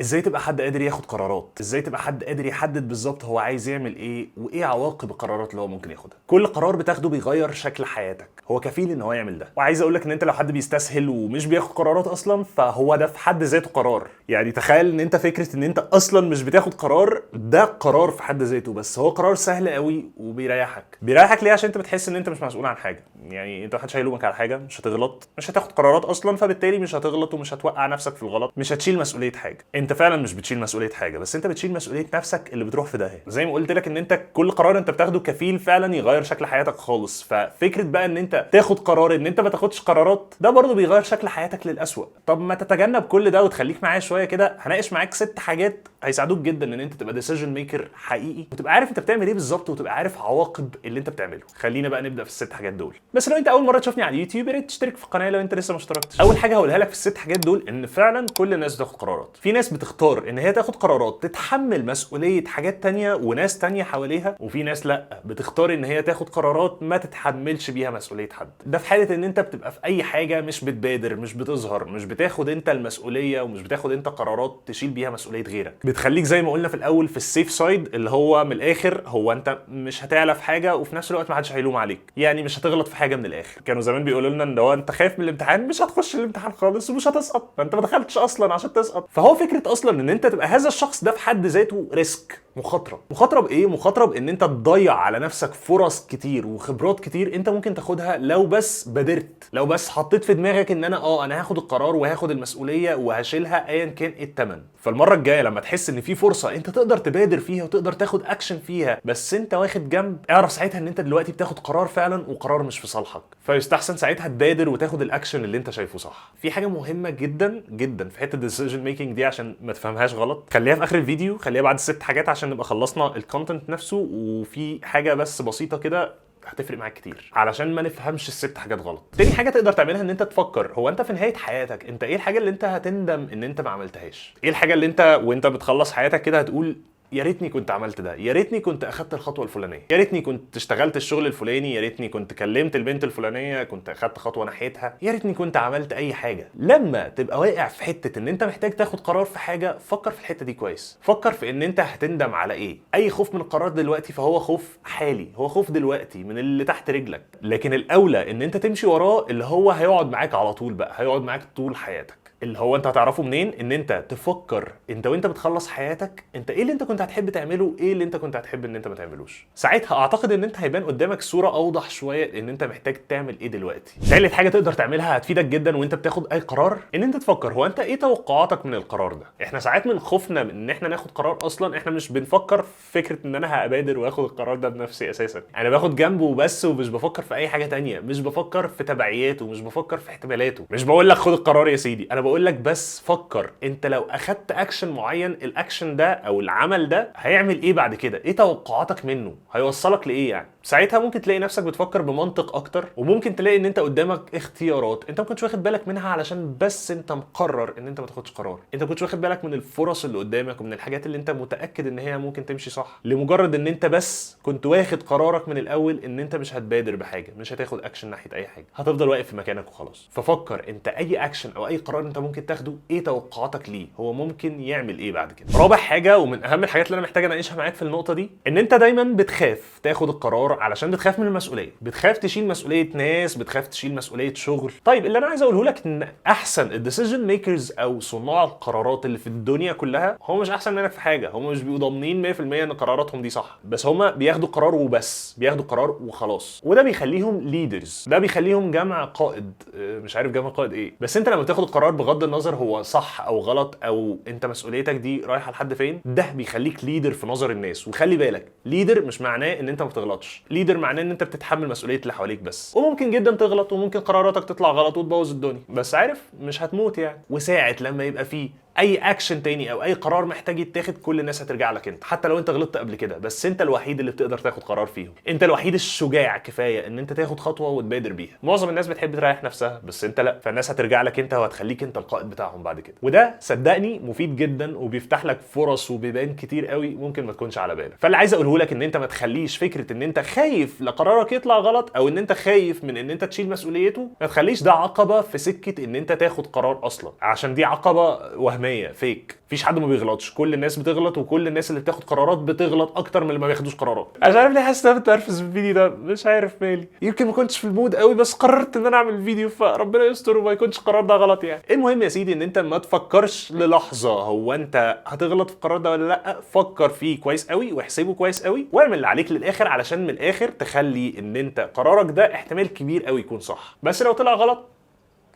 ازاي تبقى حد قادر ياخد قرارات؟ ازاي تبقى حد قادر يحدد بالظبط هو عايز يعمل ايه وايه عواقب القرارات اللي هو ممكن ياخدها؟ كل قرار بتاخده بيغير شكل حياتك، هو كفيل ان هو يعمل ده. وعايز اقول لك ان انت لو حد بيستسهل ومش بياخد قرارات اصلا فهو ده في حد ذاته قرار. يعني تخيل ان انت فكره ان انت اصلا مش بتاخد قرار، ده قرار في حد ذاته، بس هو قرار سهل قوي وبيريحك ليه؟ عشان انت بتحس ان انت مش مسؤول عن حاجه. يعني انت محدش هيلومك على حاجه، مش هتغلط، مش هتاخد قرارات اصلا، فبالتالي مش هتغلط ومش هتوقع نفسك في الغلط، مش هتشيل مسؤوليه حاجه. انت فعلا مش بتشيل مسؤوليه حاجه، بس انت بتشيل مسؤوليه نفسك اللي بتروح في داهيه. زي ما قلت لك ان انت كل قرار انت بتاخده كفيل فعلا يغير شكل حياتك خالص. ففكره بقى ان انت تاخد قرار ان انت ما تاخدش قرارات، ده برضه بيغير شكل حياتك للأسوأ. طب ما تتجنب كل ده وتخليك معايا شويه كده، هناقش معاك 6 حاجات هيساعدوك جدا ان انت تبقى ديسيجن ميكر حقيقي، وتبقى عارف انت بتعمل ايه بالظبط، وتبقى عارف عواقب اللي انت بتعمله. خلينا بقى نبدا في ال6 حاجات دول. بس لو انت اول مره تشوفني على اليوتيوب، يا ريت تشترك في القناه لو انت لسه ما اشتركتش. اول حاجه هقولها لك في ال6 حاجات دول ان فعلا كل الناس بتاخد قرارات. في ناس بتختار ان هي تاخد قرارات تتحمل مسؤوليه حاجات تانية وناس تانية حواليها، وفي ناس لا، بتختار ان هي تاخد قرارات ما تتحملش بيها مسؤوليه حد. ده في حاله ان انت بتبقى في اي حاجه مش بتبادر، مش بتظهر، مش بتاخد انت المسؤوليه، ومش بتاخد انت قرارات تشيل بيها مسؤوليه غيرك. بتخليك زي ما قلنا في الاول في السيف سايد، اللي هو من الاخر هو انت مش هتعلى في حاجه وفي نفس الوقت ما حدش هيلوم عليك. يعني مش هتغلط في حاجه من الاخر. كانوا زمان بيقولوا لنا ان لو انت خايف من الامتحان مش هتخش الامتحان خالص ومش هتسقط، فانت ما دخلتش اصلا عشان تسقط. فهو فكره اصلا ان انت تبقى هذا الشخص ده في حد ذاته ريسك، مخاطره بايه؟ مخاطره بان انت تضيع على نفسك فرص كتير وخبرات كتير انت ممكن تاخدها لو بس بادرت، لو بس حطيت في دماغك ان انا هاخد القرار وهاخد المسؤوليه وهشيلها ايا كان ايه الثمن. فالمره الجايه لما تحس ان في فرصه انت تقدر تبادر فيها وتقدر تاخد اكشن فيها بس انت واخد جنب، اعرف ساعتها ان انت دلوقتي بتاخد قرار فعلا وقرار مش في صالحك، فيستحسن ساعتها تبادر وتاخد الاكشن اللي انت شايفه صح. في حاجه مهمه جدا جدا في حته الديسيجن ميكنج دي عشان ما تفهمهاش غلط، خليها في اخر الفيديو، خليها بعد ال6 حاجات عشان نبقى خلصنا الكونتنت نفسه. وفي حاجه بس بسيطه كده هتفرق معاك كتير علشان ما نفهمش ال6 حاجات غلط. تاني حاجه تقدر تعملها ان انت تفكر هو انت في نهايه حياتك انت ايه الحاجه اللي انت هتندم ان انت ما عملتهاش؟ ايه الحاجه اللي انت وانت بتخلص حياتك كده هتقول يا ريتني كنت عملت ده، يا ريتني كنت اخدت الخطوه الفلانيه، يا ريتني كنت اشتغلت الشغل الفلاني، يا ريتني كنت كلمت البنت الفلانيه، كنت اخدت خطوه ناحيتها، يا ريتني كنت عملت اي حاجه. لما تبقى واقع في حته ان انت محتاج تاخد قرار في حاجه، فكر في الحته دي كويس، فكر في ان انت هتندم على ايه. اي خوف من القرار دلوقتي فهو خوف حالي، هو خوف دلوقتي من اللي تحت رجلك، لكن الاولى ان انت تمشي وراه اللي هو هيقعد معاك على طول بقى، هيقعد معاك طول حياتك. اللي هو انت هتعرفه منين؟ ان انت تفكر انت وانت بتخلص حياتك انت ايه اللي انت كنت هتحب تعمله، ايه اللي انت كنت هتحب ان انت ما تعملوش. ساعتها اعتقد ان انت هيبان قدامك صوره اوضح شويه ان انت محتاج تعمل ايه دلوقتي. ثالث حاجه تقدر تعملها هتفيدك جدا وانت بتاخد اي قرار، ان انت تفكر هو انت ايه توقعاتك من القرار ده. احنا ساعات من خوفنا من ان احنا ناخد قرار اصلا احنا مش بنفكر في فكره ان انا هابادر واخد القرار ده بنفسي اساسا. انا باخد جنبه وبس ومش بفكر في اي حاجه تانية، مش بفكر في تبعياته، مش بفكر في احتمالاته. مش بقول لك خد القرار يا سيدي، انا بقول لك بس فكر انت لو اخدت اكشن معين، الاكشن ده او العمل ده هيعمل ايه بعد كده، ايه توقعاتك منه، هيوصلك لايه. يعني ساعتها ممكن تلاقي نفسك بتفكر بمنطق اكتر، وممكن تلاقي ان انت قدامك اختيارات انت ما كنتش واخد بالك منها علشان بس انت مقرر ان انت ما تاخدش قرار. انت ما كنتش واخد بالك من الفرص اللي قدامك ومن الحاجات اللي انت متاكد ان هي ممكن تمشي صح، لمجرد ان انت بس كنت واخد قرارك من الاول ان انت مش هتبادر بحاجه، مش هتاخد اكشن ناحيه اي حاجه، هتفضل واقف في مكانك وخلاص. ففكر انت اي اكشن او اي قرار انت ممكن تاخده ايه توقعاتك ليه، هو ممكن يعمل ايه بعد كده. رابع حاجه ومن اهم الحاجات اللي انا محتاج اناقشها معاك في النقطه دي، ان انت دايما بتخاف تاخد القرار علشان بتخاف من المسؤوليه، بتخاف تشيل مسؤوليه ناس، بتخاف تشيل مسؤوليه شغل. طيب اللي انا عايز اقوله لك ان احسن الديسيجن ميكرز او صناع القرارات اللي في الدنيا كلها هم مش احسن منك في حاجه، هم مش بيبقوا ضامنين 100% ان قراراتهم دي صح، بس هم بياخدوا قرار وبس، بياخدوا قرار وخلاص. وده بيخليهم ليدرز، ده بيخليهم جمع قائد، مش عارف جمع قائد ايه. بس انت لما تاخد القرار بغض النظر هو صح او غلط او انت مسؤوليتك دي رايحه لحد فين، ده بيخليك ليدر في نظر الناس. وخلي بالك ليدر مش معناه ان انت ما بتغلطش، ليدر معناه ان انت بتتحمل مسؤوليه اللي حواليك بس، وممكن جدا تغلط وممكن قراراتك تطلع غلط وتبوظ الدنيا، بس عارف مش هتموت يعني. وساعه لما يبقى فيه اي اكشن تاني او اي قرار محتاج يتاخد كل الناس هترجع لك انت، حتى لو انت غلطت قبل كده، بس انت الوحيد اللي بتقدر تاخد قرار فيهم، انت الوحيد الشجاع كفايه ان انت تاخد خطوه وتبادر بيها. معظم الناس بتحب تريح نفسها بس انت لا، فالناس هترجع لك انت وهتخليك انت القائد بتاعهم بعد كده. وده صدقني مفيد جدا وبيفتح لك فرص وبيبان كتير قوي ممكن ما تكونش على بالك. فاللي عايز اقوله لك ان انت ما تخليش فكره ان انت خايف لقرارك يطلع غلط او ان انت خايف من ان انت تشيل مسؤوليته، ما تخليش ده عقبه في سكه ان انت تاخد قرار اصلا، عشان دي عقبه وهميه فيك. مفيش حد ما بيغلطش، كل الناس بتغلط، وكل الناس اللي بتاخد قرارات بتغلط اكتر من اللي ما بياخدوش قرارات. انا مش عارف ليه حاسس ان انا بتنرفز في الفيديو ده، مش عارف مالي، يمكن ما كنتش في المود قوي بس قررت ان انا اعمل فيديو، فربنا يستر وما يكونش القرار ده غلط يعني. المهم يا سيدي ان انت ما تفكرش للحظه هو انت هتغلط في القرار ده ولا لا، فكر فيه كويس قوي واحسبه كويس قوي واعمل اللي عليك للاخر، علشان من الاخر تخلي ان انت قرارك ده احتمال كبير قوي يكون صح، بس لو طلع غلط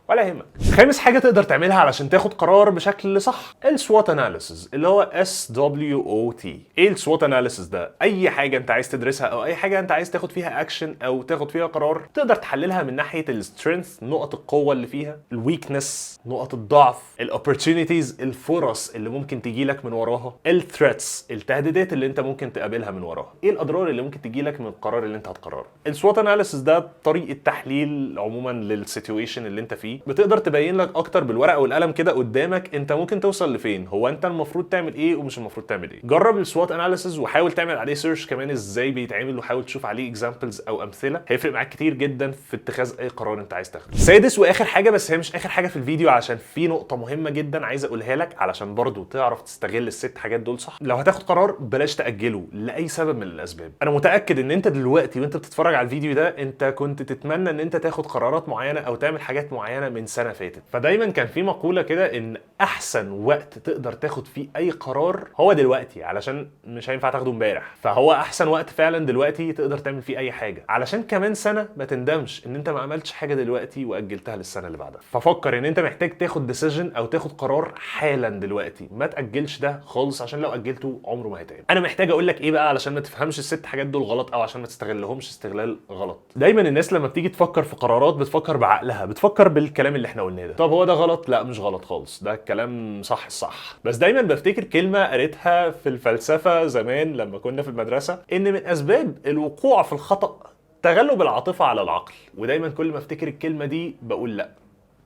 ولا يهمك. خامس حاجه تقدر تعملها علشان تاخد قرار بشكل صح، السوات اناليسيز اللي هو SWOT. ايه السوات اناليسيز ده؟ اي حاجه انت عايز تدرسها او اي حاجه انت عايز تاخد فيها اكشن او تاخد فيها قرار، تقدر تحللها من ناحيه السترينث، نقط القوه اللي فيها، الويكنس، نقط الضعف، الاوبورتونيتيز، الفرص اللي ممكن تجي لك من وراها، الثريتس، التهديدات اللي انت ممكن تقابلها من وراها، ايه الاضرار اللي ممكن تجي لك من القرار اللي انت هتقرره. السوات اناليسيز ده طريقه تحليل عموما للسيتويشن اللي انت فيه، بتقدر تبين لك اكتر بالورقه والقلم كده قدامك انت ممكن توصل لفين، هو انت المفروض تعمل ايه ومش المفروض تعمل ايه. جرب السوات اناليسيز وحاول تعمل عليه سيرش كمان ازاي بيتعمل، وحاول تشوف عليه اكزامبلز او امثله، هيفرق معاك كتير جدا في اتخاذ اي قرار انت عايز تاخده. سادس واخر حاجه، بس هي مش اخر حاجه في الفيديو، عشان في نقطه مهمه جدا عايز اقولها لك علشان برضو تعرف تستغل الست حاجات دول صح. لو هتاخد قرار بلاش تاجله لاي سبب من الاسباب. انا متاكد ان انت دلوقتي وانت بتتفرج على الفيديو ده انت كنت تتمنى ان انت تاخد قرارات معينه او تعمل حاجات معينه من سنه فاتت، فدايما كان في مقوله كده ان احسن وقت تقدر تاخد فيه اي قرار هو دلوقتي، علشان مش هينفع تاخده امبارح، فهو احسن وقت فعلا دلوقتي تقدر تعمل فيه اي حاجه، علشان كمان سنه ما تندمش ان انت ما عملتش حاجه دلوقتي واجلتها للسنه اللي بعدها. ففكر ان انت محتاج تاخد ديسيجن او تاخد قرار حالا دلوقتي، ما تاجلش ده خالص، عشان لو اجلته عمره ما هيتعمل. انا محتاج اقول لك ايه بقى علشان ما تفهمش الست حاجات دول غلط او عشان ما تستغلهمش استغلال غلط. دايما الناس لما بتيجي تفكر في قرارات بتفكر بعقلها، بتفكر بالكلام اللي احنا قلناه ده. طب هو ده غلط؟ لا مش غلط خالص، ده الكلام صح الصح. بس دايما بفتكر كلمه قريتها في الفلسفه زمان لما كنا في المدرسه، ان من اسباب الوقوع في الخطأ تغلب العاطفه على العقل، ودايما كل ما افتكر الكلمه دي بقول لا،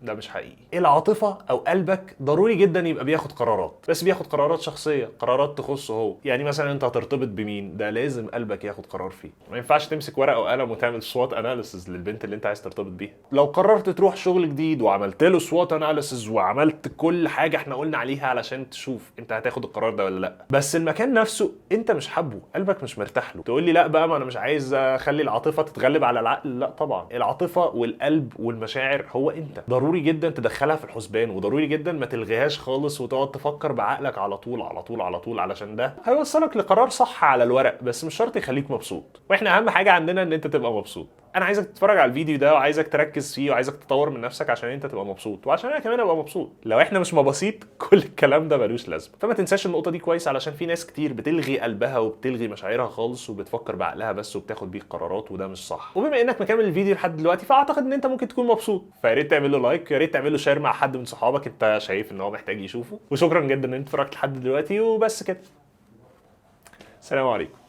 ده مش حقيقي. العاطفه او قلبك ضروري جدا يبقى بياخد قرارات، بس بياخد قرارات شخصيه، قرارات تخصه هو. يعني مثلا انت هترتبط بمين، ده لازم قلبك ياخد قرار فيه. ما ينفعش تمسك ورقه وقلم وتعمل سوات اناليسيز للبنت اللي انت عايز ترتبط بيها. لو قررت تروح شغل جديد وعملت له سوات اناليسيز وعملت كل حاجه احنا قلنا عليها علشان تشوف انت هتاخد القرار ده ولا لا، بس المكان نفسه انت مش حابه، قلبك مش مرتاح له، تقول لي لا بقى ما انا مش عايز اخلي العاطفه تتغلب على العقل. لا طبعا، العاطفه والقلب والمشاعر هو انت، ضروري جدا تدخلها في الحسبان، وضروري جدا ما تلغيهاش خالص وتقعد تفكر بعقلك على طول على طول على طول، علشان ده هيوصلك لقرار صح على الورق بس مش شرط يخليك مبسوط. واحنا اهم حاجه عندنا ان انت تبقى مبسوط. انا عايزك تتفرج على الفيديو ده وعايزك تركز فيه وعايزك تطور من نفسك عشان انت تبقى مبسوط وعشان انا كمان ابقى مبسوط. لو احنا مش مبسيط كل الكلام ده ملوش لازمه. فما تنساش النقطه دي كويس، علشان في ناس كتير بتلغي قلبها وبتلغي مشاعرها خالص وبتفكر بعقلها بس وبتاخد بيه قرارات، وده مش صح. وبما انك مكمل الفيديو لحد دلوقتي فاعتقد ان انت ممكن تكون مبسوط، فيا ريت تعمل له لايك، يا ريت تعمل له شير مع حد من صحابك انت شايف ان هو محتاج يشوفه. وشكرا جدا ان انت اتفرجت لحد دلوقتي، وبس كده. السلام عليكم.